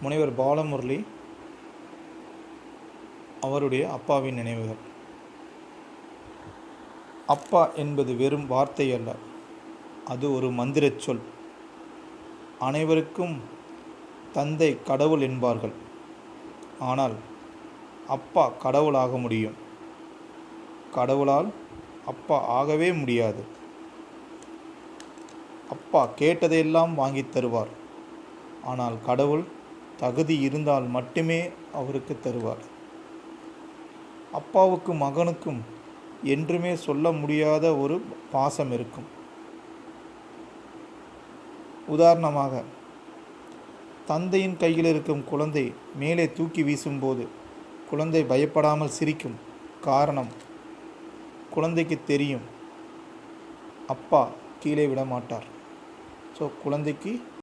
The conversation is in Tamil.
முனைவர் பாலமுரளி அவருடைய அப்பாவின் நினைவுகள். அப்பா என்பது வெறும் வார்த்தை அல்ல, அது ஒரு மந்திரச் சொல். அனைவருக்கும் தந்தை கடவுள் என்பார்கள், ஆனால் அப்பா கடவுளாக முடியும். கடவுளால் அப்பா ஆகவே முடியாது. அப்பா கேட்டதையெல்லாம் வாங்கித் தருவார், ஆனால் கடவுள் தகுதி இருந்தால் மட்டுமே அவருக்கு தருவார். அப்பாவுக்கும் மகனுக்கும் என்றுமே சொல்ல முடியாத ஒரு பாசம் இருக்கும். உதாரணமாக, தந்தையின் கையில் இருக்கும் குழந்தை மேலே தூக்கி வீசும்போது குழந்தை பயப்படாமல் சிரிக்கும். காரணம், குழந்தைக்கு தெரியும் அப்பா கீழே விட மாட்டார். ஸோ குழந்தைக்கு